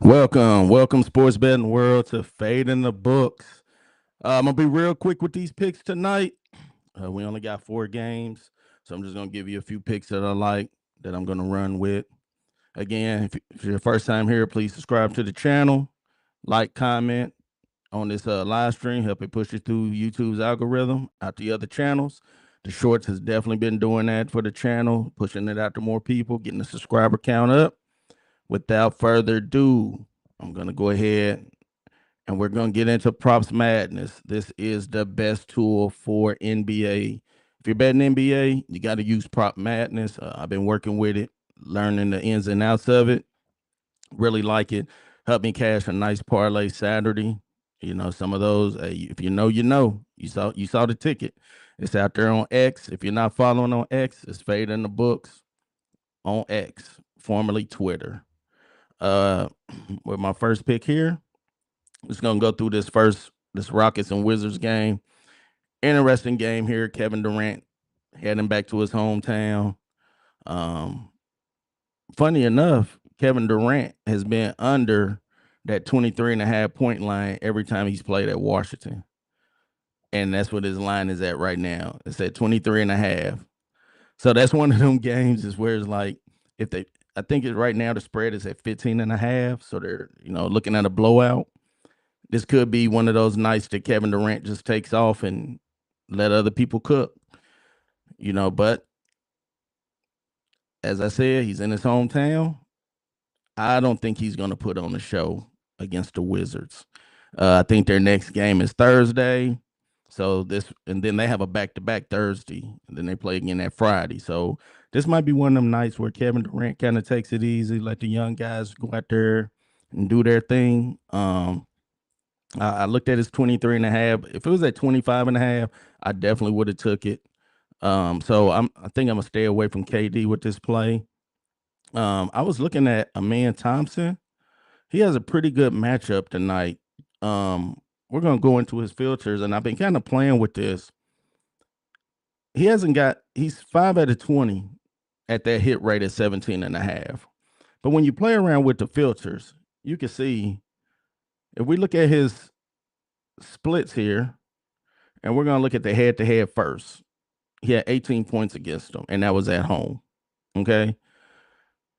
Welcome, sports betting world to Fade in the Books. I'm gonna be real quick with these picks tonight. We only got 4 games, so I'm just gonna give you a few picks that I like that I'm gonna run with. Again, if you're your first time here, please subscribe to the channel, like, comment on this live stream, help it push it through YouTube's algorithm out to other channels. The shorts has definitely been doing that for the channel, pushing it out to more people, getting the subscriber count up. Without further ado, I'm gonna go ahead and we're going to get into props madness. This is the best tool for NBA. If you're betting NBA, you got to use prop madness. I've been working with it, learning the ins and outs of it. Really like it. Helped me cash a nice parlay Saturday. You know, some of those. If you know, you know. You saw the ticket. It's out there on X. If you're not following on X, it's Fade in the Books on X, formerly Twitter. Uh, with my first pick here, just gonna go through this Rockets and Wizards game. Interesting game here. Kevin Durant heading back to his hometown. Um, Funny enough, Kevin Durant has been under that 23.5 point line every time he's played at Washington. And that's what his line is at right now. It's at 23.5. So that's one of them games is where it's like if they I think it right now the spread is at 15.5. So they're, looking at a blowout. This could be one of those nights that Kevin Durant just takes off and let other people cook, But as I said, he's in his hometown. I don't think he's going to put on a show against the Wizards. I think their next game is Thursday. And then they have a back-to-back Thursday, and then they play again that Friday. So this might be one of them nights where Kevin Durant kind of takes it easy, let the young guys go out there and do their thing. I looked at his 23 and a half. If it was at 25 and a half, I definitely would have took it. I think I'm gonna stay away from KD with this play. I was looking at Aman Thompson. He has a pretty good matchup tonight. We're gonna go into his filters, and I've been kind of playing with this. He's 5 out of 20 at that hit rate at 17 and a half. But when you play around with the filters, you can see if we look at his splits here, and we're going to look at the head to head first. He had 18 points against him, and that was at home. Okay.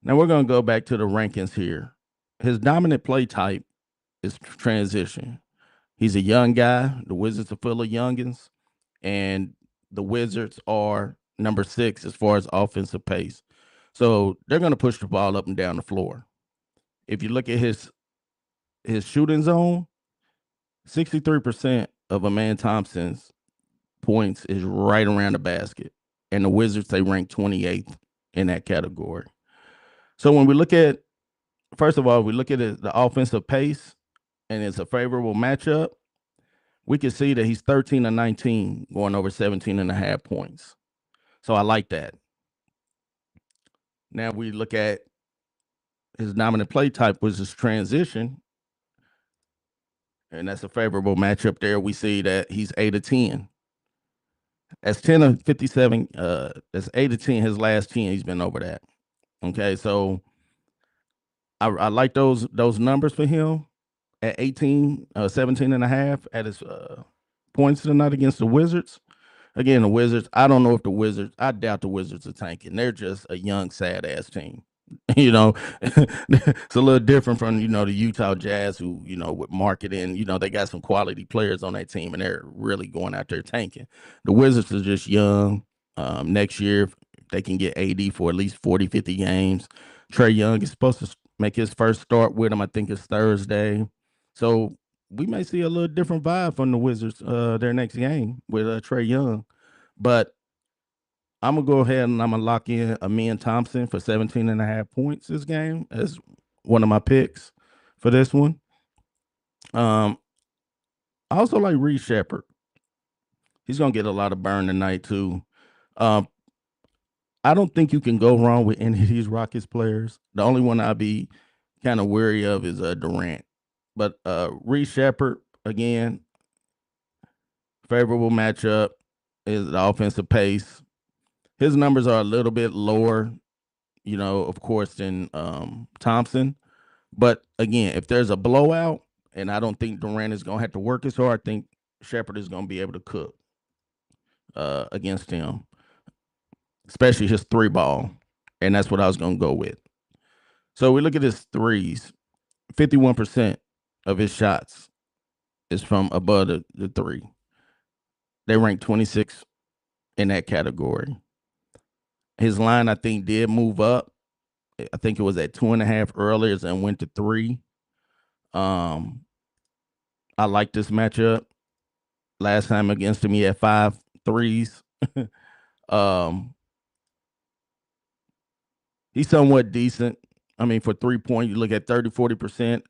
Now we're going to go back to the rankings here. His dominant play type is transition. He's a young guy. The Wizards are full of youngins, and the Wizards are number 6 as far as offensive pace. So they're going to push the ball up and down the floor. If you look at his shooting zone, 63% of Aman Thompson's points is right around the basket. And the Wizards, they rank 28th in that category. So when we look at, first of all, we look at the offensive pace and it's a favorable matchup, we can see that he's 13 and 19 going over 17 and a half points. So I like that. Now we look at his dominant play type was his transition. And that's a favorable matchup there. We see that he's 8 of 10. That's 10 of 57. That's 8 of 10. His last 10, he's been over that. Okay, so I like those numbers for him at 18, 17 and a half at his points tonight against the Wizards. Again, the Wizards, I doubt the Wizards are tanking. They're just a young, sad ass team. It's a little different from, the Utah Jazz who, with marketing, they got some quality players on that team and they're really going out there tanking. The Wizards are just young. Next year, if they can get AD for at least 40, 50 games. Trae Young is supposed to make his first start with him. I think it's Thursday. So we may see a little different vibe from the Wizards their next game with Trae Young. But I'm going to go ahead and I'm going to lock in Amen Thompson for 17 and a half points this game as one of my picks for this one. I also like Reed Shepard. He's going to get a lot of burn tonight, too. Um, I don't think you can go wrong with any of these Rockets players. The only one I'd be kind of wary of is Durant. But Reed Shepard, again, favorable matchup is the offensive pace. His numbers are a little bit lower, of course, than Thompson. But again, if there's a blowout, and I don't think Durant is going to have to work as hard, I think Shepard is going to be able to cook against him, especially his three ball. And that's what I was going to go with. So we look at his threes. 51% of his shots is from above the three. They rank 26 in that category. His line, I think, did move up. I think it was at 2.5 earlier and went to 3. Um, I like this matchup. Last time against him, he had 5 threes. um, he's somewhat decent. I mean, for 3-point, you look at 30-40%.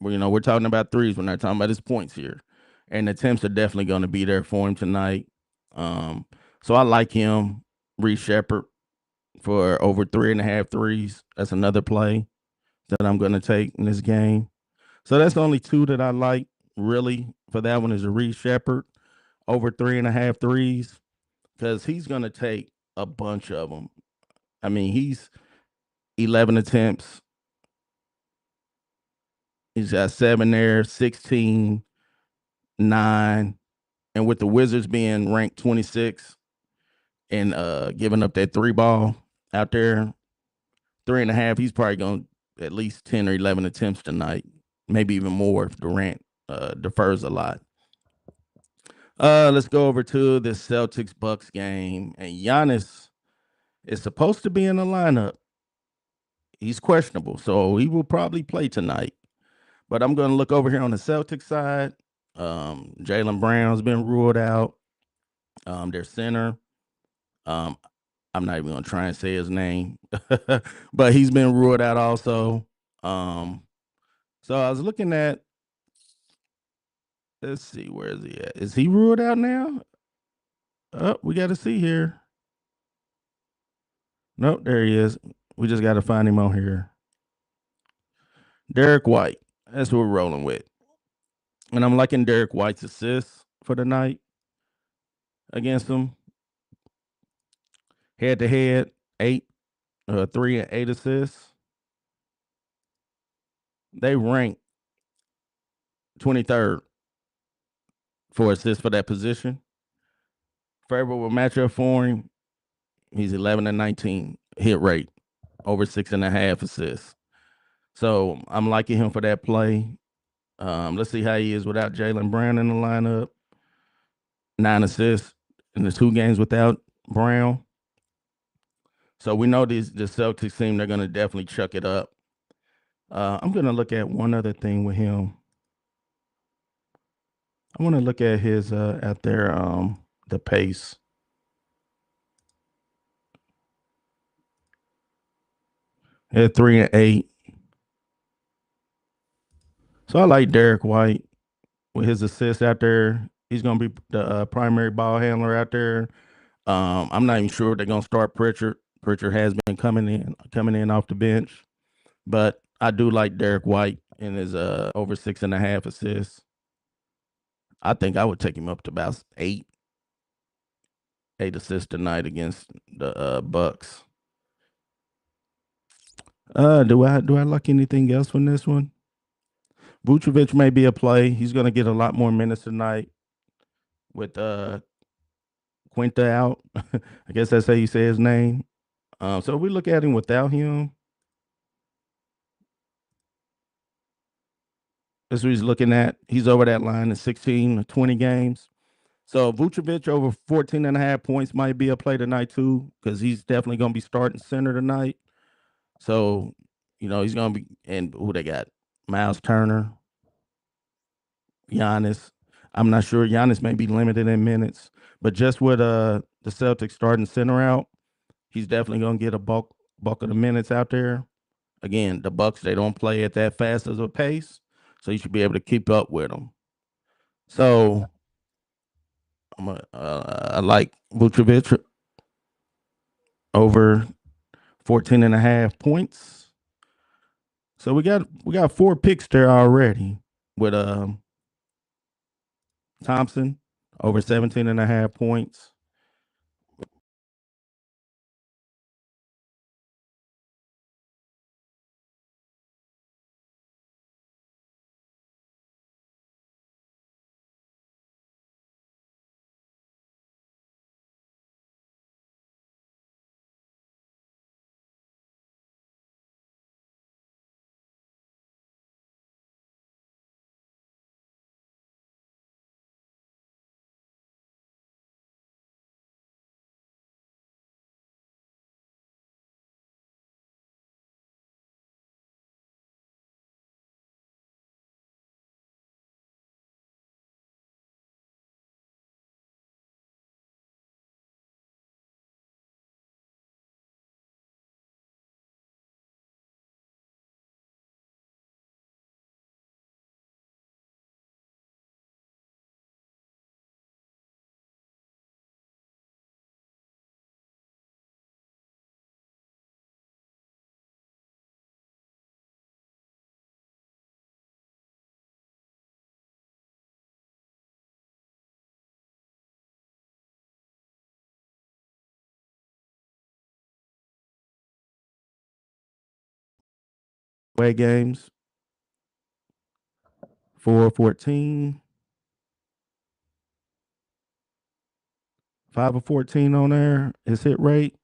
We're talking about threes. We're not talking about his points here. And attempts are definitely going to be there for him tonight. So I like him, Reece Shepard, for over 3.5 threes. That's another play that I'm going to take in this game. So that's the only two that I like, really, for that one is a Reece Shepard, over 3.5 threes, because he's going to take a bunch of them. I mean, he's 11 attempts. He's got 7 there, 16, 9. And with the Wizards being ranked 26 and giving up that 3 ball out there, 3.5, he's probably going to at least 10 or 11 attempts tonight, maybe even more if Durant defers a lot. Let's go over to the Celtics Bucks game. And Giannis is supposed to be in the lineup. He's questionable, so he will probably play tonight. But I'm going to look over here on the Celtics side. Jaylen Brown's been ruled out. Their center. Um, I'm not even going to try and say his name, but he's been ruled out also. So I was looking at, let's see, where is he at? Is he ruled out now? Oh, we got to see here. Nope, there he is. We just got to find him on here. Derek White. That's what we're rolling with. And I'm liking Derek White's assists for the night against him. Head to head, 3 and 8 assists. They rank 23rd for assists for that position. Favorable matchup for him. He's 11 and 19 hit rate, over 6.5 assists. So I'm liking him for that play. Let's see how he is without Jaylen Brown in the lineup. 9 assists in the 2 games without Brown. So we know the Celtics team, they're going to definitely chuck it up. I'm going to look at one other thing with him. I want to look at his out there, the pace. At 3 and 8. So I like Derek White with his assists out there. He's going to be the primary ball handler out there. I'm not even sure they're going to start Pritchard. Pritchard has been coming in off the bench, but I do like Derek White and his over 6.5 assists. I think I would take him up to about 8 assists tonight against the Bucks. Do I like anything else from this one? Vucevic may be a play. He's going to get a lot more minutes tonight with Quinta out. I guess that's how you say his name. So if we look at him without him, that's what he's looking at. He's over that line in 16 or 20 games. So Vucevic over 14.5 points might be a play tonight too, because he's definitely going to be starting center tonight. So, he's going to be, and who they got? Miles Turner, Giannis. I'm not sure. Giannis may be limited in minutes, but just with the Celtics starting center out, he's definitely going to get a bulk of the minutes out there. Again, the Bucks, they don't play at that fast as a pace, so you should be able to keep up with them. So I like Vucevic over 14.5 points. So we got 4 picks there already with Thompson over 17.5 points. Away games, 4-14. 5 of 14 on there. His hit rate.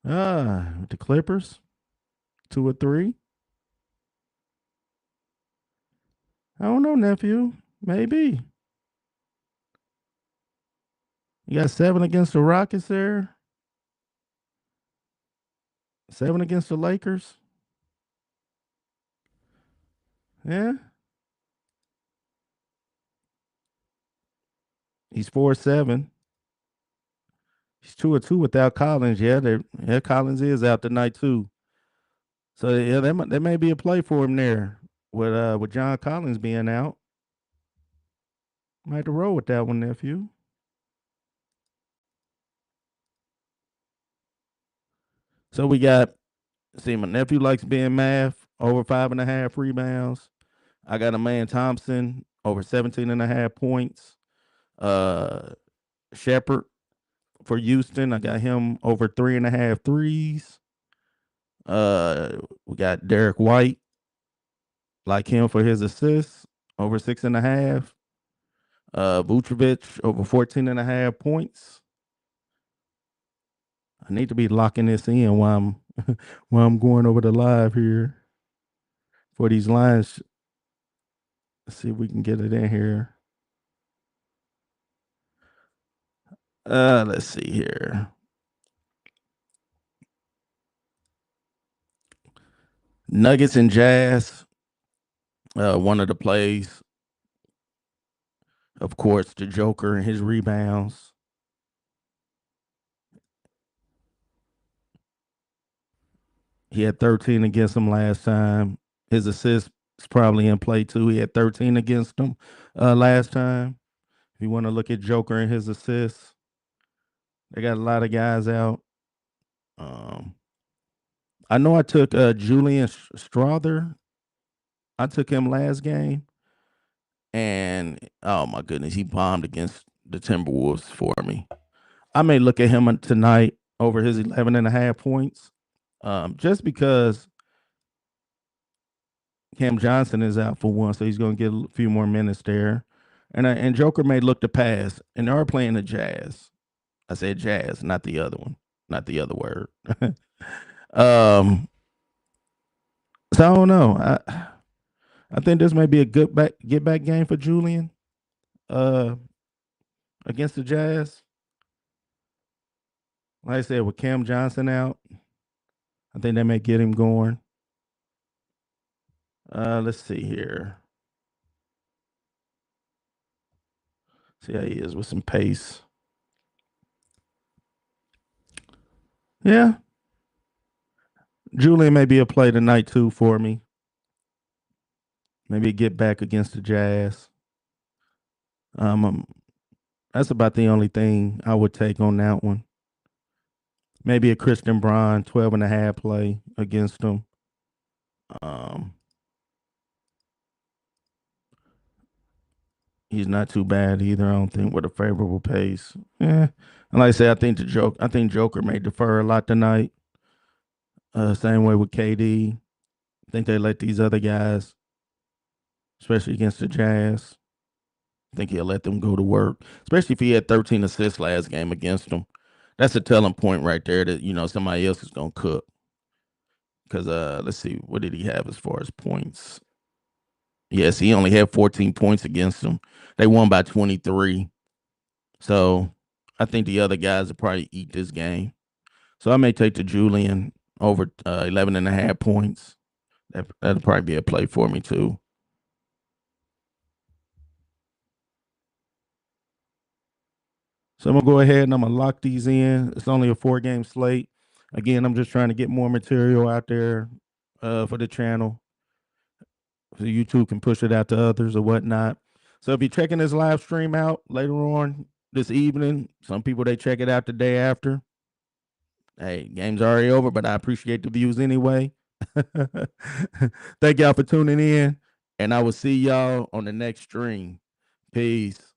The Clippers, 2 or 3. I don't know, nephew. Maybe. You got 7 against the Rockets there. 7 against the Lakers. Yeah. He's 4-7. He's 2 or 2 without Collins. Yeah, Collins is out tonight too. So yeah, that may be a play for him there with John Collins being out. Might have to roll with that one, nephew. So we got, see, my nephew likes being math, over 5.5 rebounds. I got a man Thompson over 17.5 points. Shepard for Houston, I got him over 3.5 threes. We got Derek White, like him for his assists, over 6.5. Vucevic over 14.5 points. I need to be locking this in while I'm going over the live here for these lines. Let's see if we can get it in here. Let's see here. Nuggets and Jazz. One of the plays, of course, the Joker and his rebounds. He had 13 against them last time. His assist is probably in play too. He had 13 against them last time. If you want to look at Joker and his assists, they got a lot of guys out. Um, I know I took Julian Strother. I took him last game, and oh my goodness, he bombed against the Timberwolves for me. I may look at him tonight over his 11.5 points, just because Cam Johnson is out for one, so he's going to get a few more minutes there. And Joker may look to pass, and they are playing the Jazz. I said Jazz, not the other one, not the other word. um, so I don't know. I think this may be a good get back game for Julian uh, against the Jazz. Like I said, with Cam Johnson out, I think that may get him going. Let's see here. See how he is with some pace. Yeah. Julian may be a play tonight too for me. Maybe get back against the Jazz. That's about the only thing I would take on that one. Maybe a Christian Braun 12.5 play against them. He's not too bad either. I don't think with a favorable pace. Yeah, and like I said, I think Joker may defer a lot tonight. Same way with KD. I think they let these other guys, especially against the Jazz. I think he'll let them go to work, especially if he had 13 assists last game against them. That's a telling point right there that somebody else is gonna cook. Because let's see, what did he have as far as points? Yes, he only had 14 points against them. They won by 23. So I think the other guys will probably eat this game. So I may take the Julian over 11.5 points. That'll probably be a play for me too. So I'm gonna go ahead and I'm gonna lock these in. It's only a 4-game slate. Again, I'm just trying to get more material out there for the channel, so YouTube can push it out to others or whatnot. So if you're checking this live stream out later on this evening, some people they check it out the day after. Hey, game's already over, but I appreciate the views anyway. Thank y'all for tuning in, and I will see y'all on the next stream. Peace.